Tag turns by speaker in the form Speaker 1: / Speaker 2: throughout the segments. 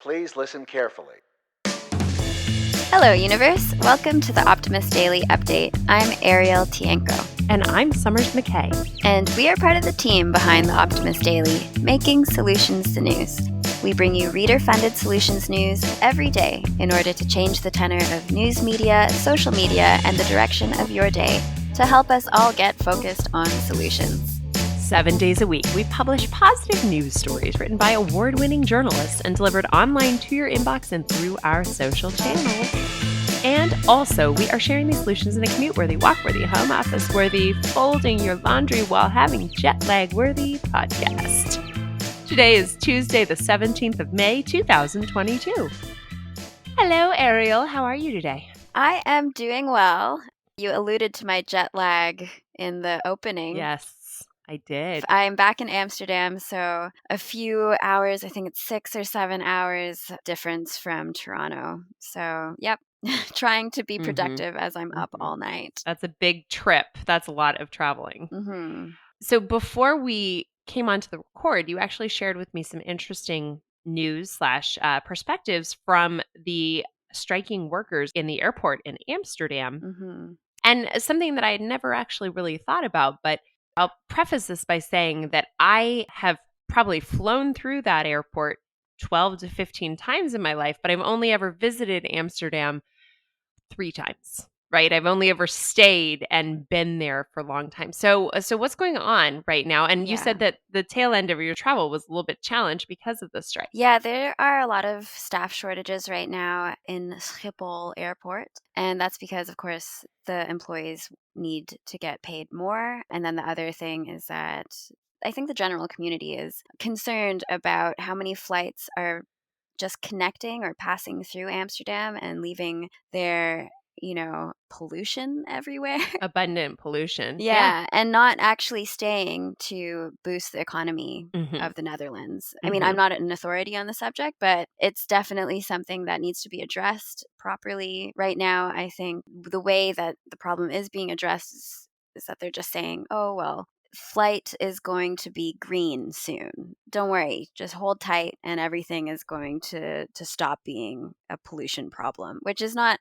Speaker 1: Please listen carefully.
Speaker 2: Hello, universe. Welcome to the Optimist Daily Update. I'm Arielle Tienko.
Speaker 3: And I'm Summers McKay.
Speaker 2: And we are part of the team behind the Optimist Daily, making solutions the news. We bring you reader-funded solutions news every day in order to change the tenor of news media, social media, and the direction of your day to help us all get focused on solutions.
Speaker 3: 7 days a week, we publish positive news stories written by award-winning journalists and delivered online to your inbox and through our social channels. And also, we are sharing these solutions in a commute-worthy, walk-worthy, home office-worthy, folding your laundry while having jet lag-worthy podcast. Today is Tuesday, the 17th of May, 2022. Hello, Arielle. How are you today?
Speaker 2: I am doing well. You alluded to my jet lag in the opening.
Speaker 3: Yes. I did.
Speaker 2: I'm back in Amsterdam, so a few hours, I think it's 6 or 7 hours difference from Toronto. So, yep, trying to be productive as I'm up all night.
Speaker 3: That's a big trip. That's a lot of traveling.
Speaker 2: Mm-hmm.
Speaker 3: So before we came onto the record, you actually shared with me some interesting news / perspectives from the striking workers in the airport in Amsterdam.
Speaker 2: Mm-hmm.
Speaker 3: And something that I had never actually really thought about, but I'll preface this by saying that I have probably flown through that airport 12 to 15 times in my life, but I've only ever visited Amsterdam 3 times, right? I've only ever stayed and been there for a long time. So what's going on right now? And you said that the tail end of your travel was a little bit challenged because of the strike.
Speaker 2: Yeah, there are a lot of staff shortages right now in Schiphol Airport. And that's because, of course, the employees need to get paid more. And then the other thing is that I think the general community is concerned about how many flights are just connecting or passing through Amsterdam and leaving their pollution everywhere.
Speaker 3: Abundant pollution.
Speaker 2: Yeah, and not actually staying to boost the economy of the Netherlands. I mean, I'm not an authority on the subject, but it's definitely something that needs to be addressed properly. Right now, I think the way that the problem is being addressed is that they're just saying, oh, well, flight is going to be green soon. Don't worry, just hold tight and everything is going to stop being a pollution problem, which is not,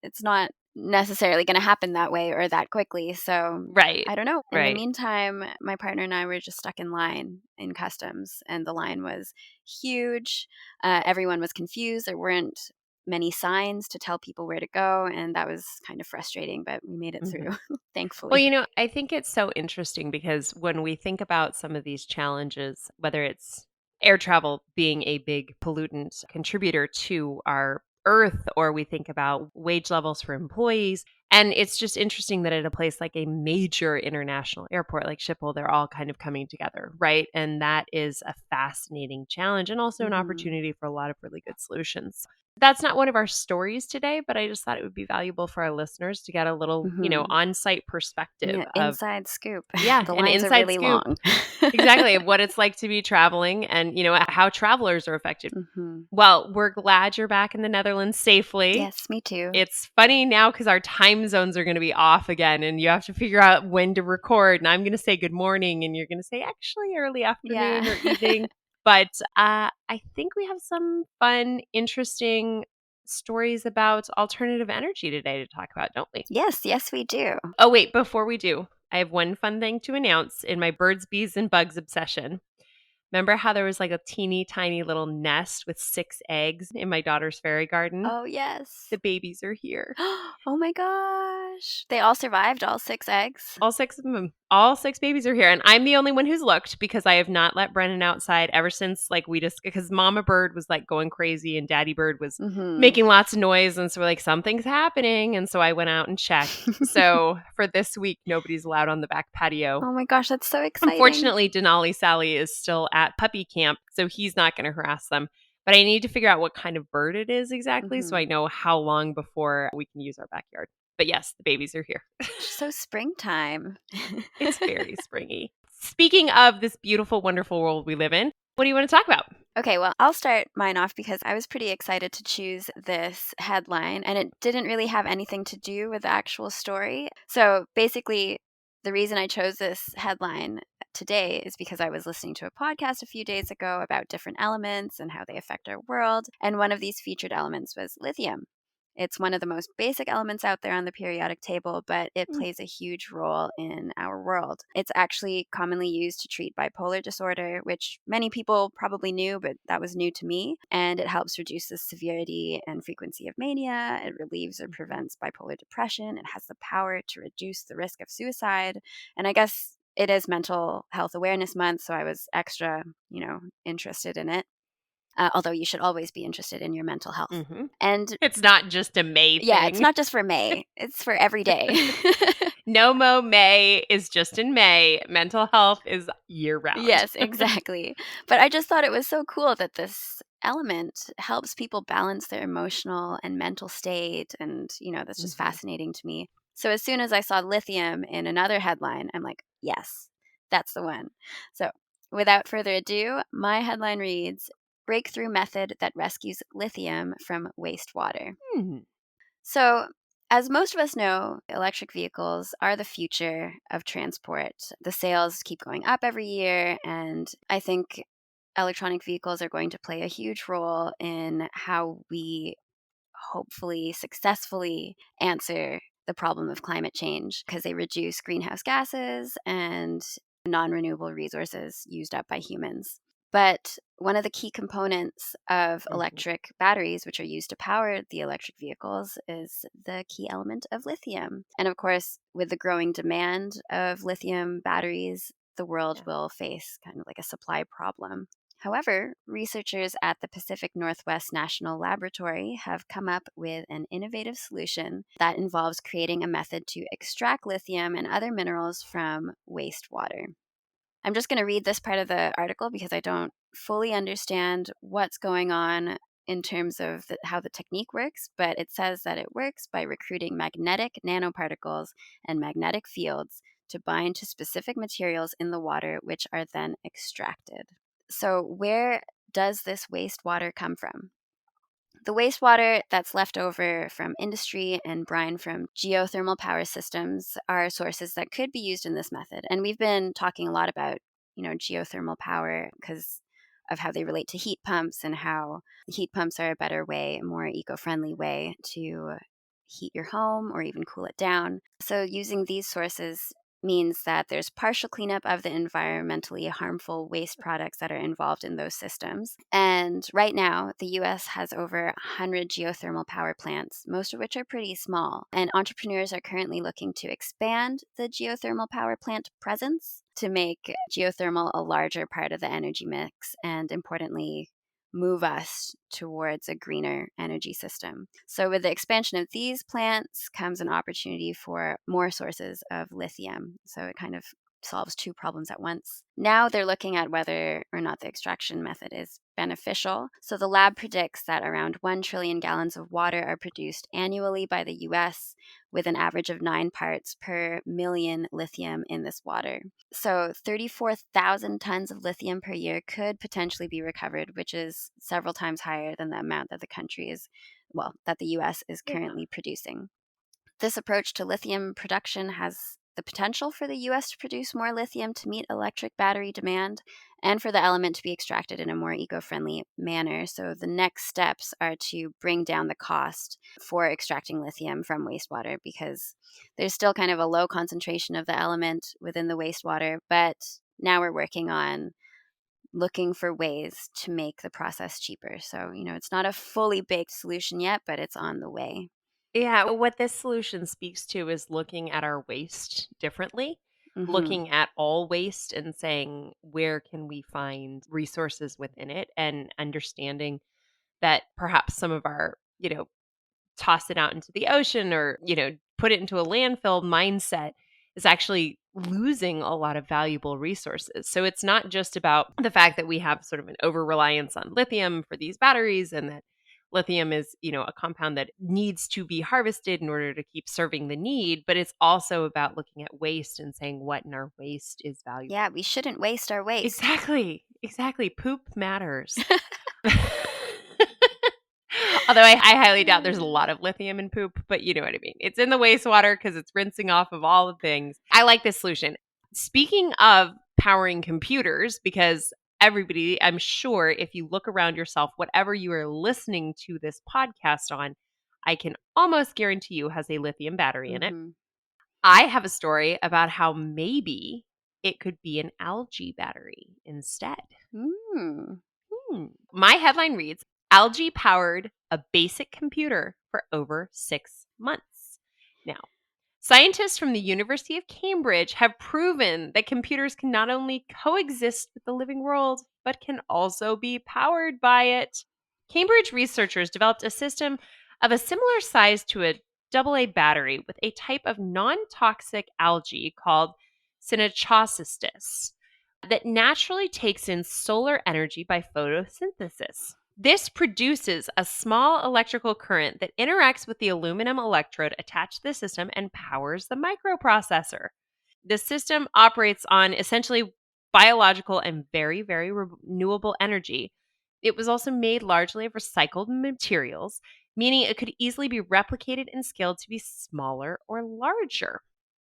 Speaker 2: it's not necessarily going to happen that way or that quickly. So
Speaker 3: right.
Speaker 2: I don't know. In
Speaker 3: right.
Speaker 2: the meantime, my partner and I were just stuck in line in customs and the line was huge. Everyone was confused. There weren't many signs to tell people where to go, and that was kind of frustrating, but we made it through, thankfully.
Speaker 3: Well, I think it's so interesting because when we think about some of these challenges, whether it's air travel being a big pollutant contributor to our Earth, or we think about wage levels for employees, and it's just interesting that at a place like a major international airport like Schiphol, they're all kind of coming together, right? And that is a fascinating challenge and also an opportunity for a lot of really good solutions. That's not one of our stories today, but I just thought it would be valuable for our listeners to get a little, on-site perspective of
Speaker 2: inside scoop.
Speaker 3: Yeah,
Speaker 2: the
Speaker 3: an
Speaker 2: lines
Speaker 3: inside
Speaker 2: are really
Speaker 3: scoop.
Speaker 2: long.
Speaker 3: Exactly, of what it's like to be traveling and, how travelers are affected. Well, we're glad you're back in the Netherlands safely.
Speaker 2: Yes, me too.
Speaker 3: It's funny now because our time zones are going to be off again and you have to figure out when to record. And I'm going to say good morning and you're going to say actually early afternoon or evening. But I think we have some fun, interesting stories about alternative energy today to talk about, don't we?
Speaker 2: Yes, we do.
Speaker 3: Oh, wait, before we do, I have one fun thing to announce in my birds, bees, and bugs obsession. Remember how there was like a teeny tiny little nest with 6 eggs in my daughter's fairy garden?
Speaker 2: Oh, yes.
Speaker 3: The babies are here.
Speaker 2: Oh my gosh. They all survived, all 6 eggs?
Speaker 3: All 6 of them. All 6 babies are here. And I'm the only one who's looked because I have not let Brennan outside ever since because Mama Bird was like going crazy and Daddy Bird was making lots of noise. And so we're like, something's happening. And so I went out and checked. So for this week, nobody's allowed on the back patio.
Speaker 2: Oh my gosh, that's so exciting.
Speaker 3: Unfortunately, Denali Sally is still at puppy camp, so he's not going to harass them. But I need to figure out what kind of bird it is exactly so I know how long before we can use our backyard. But yes, the babies are here.
Speaker 2: So springtime.
Speaker 3: It's very springy. Speaking of this beautiful, wonderful world we live in, what do you want to talk about?
Speaker 2: Okay, well, I'll start mine off because I was pretty excited to choose this headline, and it didn't really have anything to do with the actual story. So basically, the reason I chose this headline today is because I was listening to a podcast a few days ago about different elements and how they affect our world. And one of these featured elements was lithium. It's one of the most basic elements out there on the periodic table, but it plays a huge role in our world. It's actually commonly used to treat bipolar disorder, which many people probably knew, but that was new to me. And it helps reduce the severity and frequency of mania. It relieves or prevents bipolar depression. It has the power to reduce the risk of suicide. And I guess it is Mental Health Awareness Month, so I was extra, interested in it. Although you should always be interested in your mental health.
Speaker 3: Mm-hmm.
Speaker 2: And
Speaker 3: it's not just a May thing.
Speaker 2: Yeah, it's not just for May. It's for every day.
Speaker 3: No Mo May is just in May. Mental health is year round.
Speaker 2: Yes, exactly. But I just thought it was so cool that this element helps people balance their emotional and mental state. And, that's just fascinating to me. So as soon as I saw lithium in another headline, I'm like, yes, that's the one. So without further ado, my headline reads, Breakthrough Method That Rescues Lithium from Wastewater. So, as most of us know, electric vehicles are the future of transport. The sales keep going up every year, and I think electronic vehicles are going to play a huge role in how we hopefully successfully answer the problem of climate change, because they reduce greenhouse gases and non-renewable resources used up by humans. But one of the key components of electric batteries, which are used to power the electric vehicles, is the key element of lithium. And of course, with the growing demand of lithium batteries, the world will face kind of like a supply problem. However, researchers at the Pacific Northwest National Laboratory have come up with an innovative solution that involves creating a method to extract lithium and other minerals from wastewater. I'm just going to read this part of the article because I don't fully understand what's going on in terms of how the technique works, but it says that it works by recruiting magnetic nanoparticles and magnetic fields to bind to specific materials in the water, which are then extracted. So where does this wastewater come from? The wastewater that's left over from industry and brine from geothermal power systems are sources that could be used in this method. And we've been talking a lot about, geothermal power because of how they relate to heat pumps and how heat pumps are a better way, a more eco-friendly way to heat your home or even cool it down. So using these sources means that there's partial cleanup of the environmentally harmful waste products that are involved in those systems. And right now, the US has over 100 geothermal power plants, most of which are pretty small. And entrepreneurs are currently looking to expand the geothermal power plant presence to make geothermal a larger part of the energy mix and, importantly, move us towards a greener energy system. So with the expansion of these plants comes an opportunity for more sources of lithium. So it kind of solves two problems at once. Now they're looking at whether or not the extraction method is beneficial. So the lab predicts that around 1 trillion gallons of water are produced annually by the US, with an average of 9 parts per million lithium in this water. So 34,000 tons of lithium per year could potentially be recovered, which is several times higher than the amount that that the US is currently producing. This approach to lithium production has the potential for the US to produce more lithium to meet electric battery demand and for the element to be extracted in a more eco-friendly manner. So the next steps are to bring down the cost for extracting lithium from wastewater because there's still kind of a low concentration of the element within the wastewater, but now we're working on looking for ways to make the process cheaper. So, it's not a fully baked solution yet, but it's on the way.
Speaker 3: Yeah, what this solution speaks to is looking at our waste differently, looking at all waste and saying, where can we find resources within it, and understanding that perhaps some of our, toss it out into the ocean or, put it into a landfill mindset is actually losing a lot of valuable resources. So it's not just about the fact that we have sort of an over reliance on lithium for these batteries and that lithium is, a compound that needs to be harvested in order to keep serving the need, but it's also about looking at waste and saying what in our waste is valuable.
Speaker 2: Yeah, we shouldn't waste our waste.
Speaker 3: Exactly. Poop matters. Although I highly doubt there's a lot of lithium in poop, but you know what I mean. It's in the wastewater because it's rinsing off of all the things. I like this solution. Speaking of powering computers, because everybody, I'm sure, if you look around yourself, whatever you are listening to this podcast on, I can almost guarantee you has a lithium battery in it.
Speaker 2: Mm-hmm.
Speaker 3: I have a story about how maybe it could be an algae battery instead.
Speaker 2: Mm.
Speaker 3: My headline reads, Algae-Powered, a basic computer for over 6 months. Now, scientists from the University of Cambridge have proven that computers can not only coexist with the living world, but can also be powered by it. Cambridge researchers developed a system of a similar size to a AA battery with a type of non-toxic algae called Cinechocystis that naturally takes in solar energy by photosynthesis. This produces a small electrical current that interacts with the aluminum electrode attached to the system and powers the microprocessor. The system operates on essentially biological and very, very renewable energy. It was also made largely of recycled materials, meaning it could easily be replicated and scaled to be smaller or larger.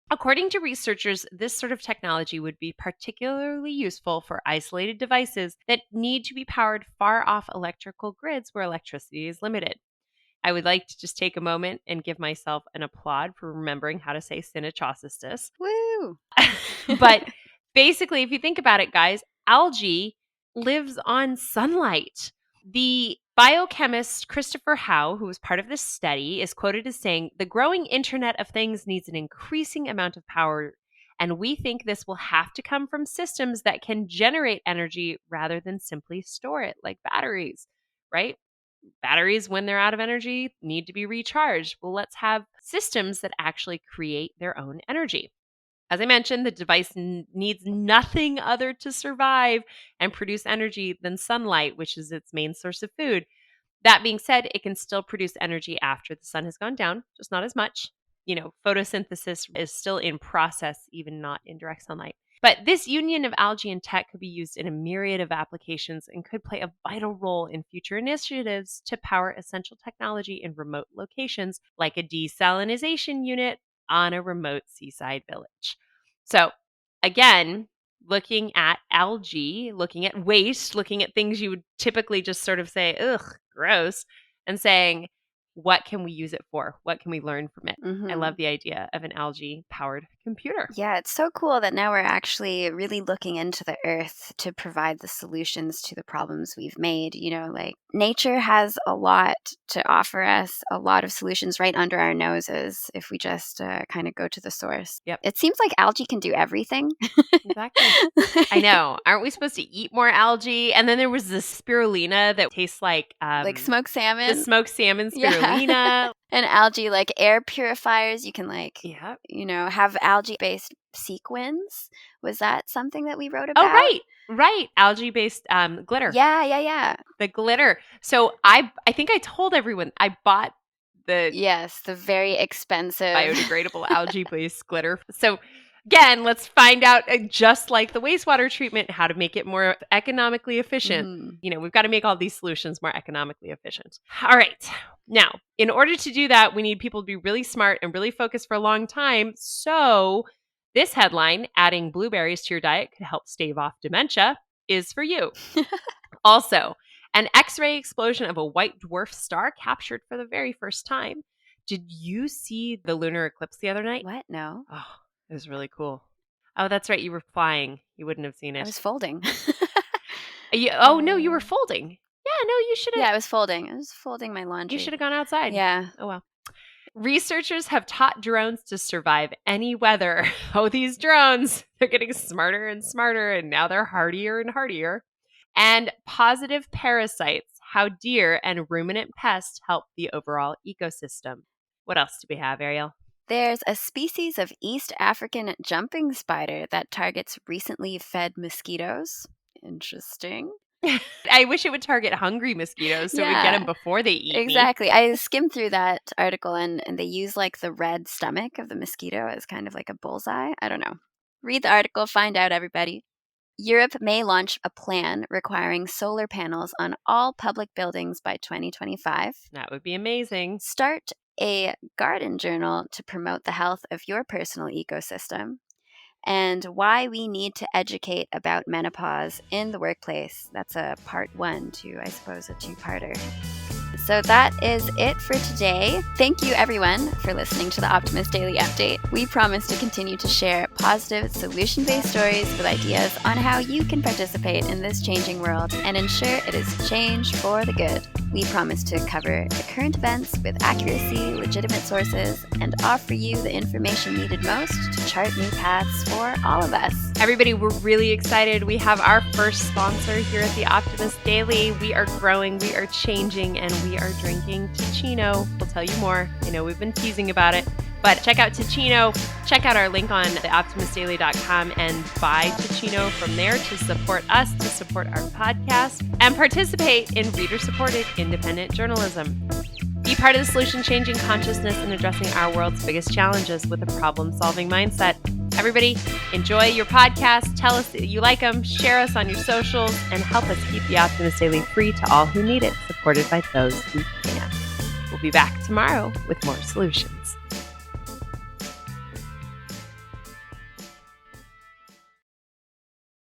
Speaker 3: According to researchers, this sort of technology would be particularly useful for isolated devices that need to be powered far off electrical grids where electricity is limited. I would like to just take a moment and give myself an applaud for remembering how to say Cinechocystis.
Speaker 2: Woo!
Speaker 3: But basically, if you think about it, guys, algae lives on sunlight. The biochemist Christopher Howe, who was part of this study, is quoted as saying, "The growing Internet of Things needs an increasing amount of power, and we think this will have to come from systems that can generate energy rather than simply store it, like batteries," right? Batteries, when they're out of energy, need to be recharged. Well, let's have systems that actually create their own energy. As I mentioned, the device needs nothing other to survive and produce energy than sunlight, which is its main source of food. That being said, it can still produce energy after the sun has gone down, just not as much. Photosynthesis is still in process, even not in direct sunlight. But this union of algae and tech could be used in a myriad of applications and could play a vital role in future initiatives to power essential technology in remote locations, like a desalination unit on a remote seaside village. So, again, looking at algae, looking at waste, looking at things you would typically just sort of say, ugh, gross, and saying, what can we use it for? What can we learn from it? I love the idea of an algae-powered computer.
Speaker 2: Yeah, it's so cool that now we're actually really looking into the earth to provide the solutions to the problems we've made. Like nature has a lot to offer us, a lot of solutions right under our noses if we just kind of go to the source.
Speaker 3: Yep.
Speaker 2: It seems like algae can do everything.
Speaker 3: Exactly. I know. Aren't we supposed to eat more algae? And then there was this spirulina that tastes like
Speaker 2: smoked salmon.
Speaker 3: The smoked salmon spirulina.
Speaker 2: Yeah. And algae, like air purifiers, you can
Speaker 3: Yep.
Speaker 2: have algae-based sequins. Was that something that we wrote about?
Speaker 3: Oh, right. Algae-based glitter.
Speaker 2: Yeah.
Speaker 3: The glitter. So I think I told everyone I bought the
Speaker 2: very expensive
Speaker 3: biodegradable algae-based glitter. So again, let's find out, just like the wastewater treatment, how to make it more economically efficient.
Speaker 2: Mm-hmm.
Speaker 3: We've got to make all these solutions more economically efficient. All right. Now, in order to do that, we need people to be really smart and really focused for a long time. So this headline, adding blueberries to your diet could help stave off dementia, is for you. Also, an X-ray explosion of a white dwarf star captured for the very first time. Did you see the lunar eclipse the other night?
Speaker 2: What? No.
Speaker 3: Oh, it was really cool. Oh, that's right. You were flying. You wouldn't have seen it.
Speaker 2: I was folding.
Speaker 3: No, you were folding. Yeah, no, you should have.
Speaker 2: Yeah, I was folding. I was folding my laundry.
Speaker 3: You should have gone outside.
Speaker 2: Yeah.
Speaker 3: Oh, well. Researchers have taught drones to survive any weather. Oh, these drones, they're getting smarter and smarter, and now they're hardier and hardier. And positive parasites, how deer and ruminant pests help the overall ecosystem. What else do we have, Arielle?
Speaker 2: There's a species of East African jumping spider that targets recently fed mosquitoes. Interesting.
Speaker 3: I wish it would target hungry mosquitoes so we'd get them before they eat
Speaker 2: exactly. Me. I skimmed through that article and they use like the red stomach of the mosquito as kind of like a bullseye. I don't know. Read the article, find out, everybody. Europe may launch a plan requiring solar panels on all public buildings by 2025.
Speaker 3: That would be amazing.
Speaker 2: Start a garden journal to promote the health of your personal ecosystem. and why we need to educate about menopause in the workplace. That's a part 1 to, I suppose, a 2-parter. So that is it for today. Thank you, everyone, for listening to the Optimist Daily Update. We promise to continue to share positive, solution-based stories with ideas on how you can participate in this changing world and ensure it is change for the good. We promise to cover the current events with accuracy, legitimate sources, and offer you the information needed most to chart new paths for all of us.
Speaker 3: Everybody, we're really excited. We have our first sponsor here at the Optimist Daily. We are growing, we are changing, and we are drinking Ticino. We'll tell you more. I know we've been teasing about it, but check out Ticino. Check out our link on theoptimistdaily.com and buy Ticino from there to support us, to support our podcast, and participate in reader-supported independent journalism. Be part of the solution, changing consciousness and addressing our world's biggest challenges with a problem-solving mindset. Everybody, enjoy your podcast. Tell us that you like them. Share us on your socials and help us keep the Optimist Daily free to all who need it, supported by those who can. We'll be back tomorrow with more solutions.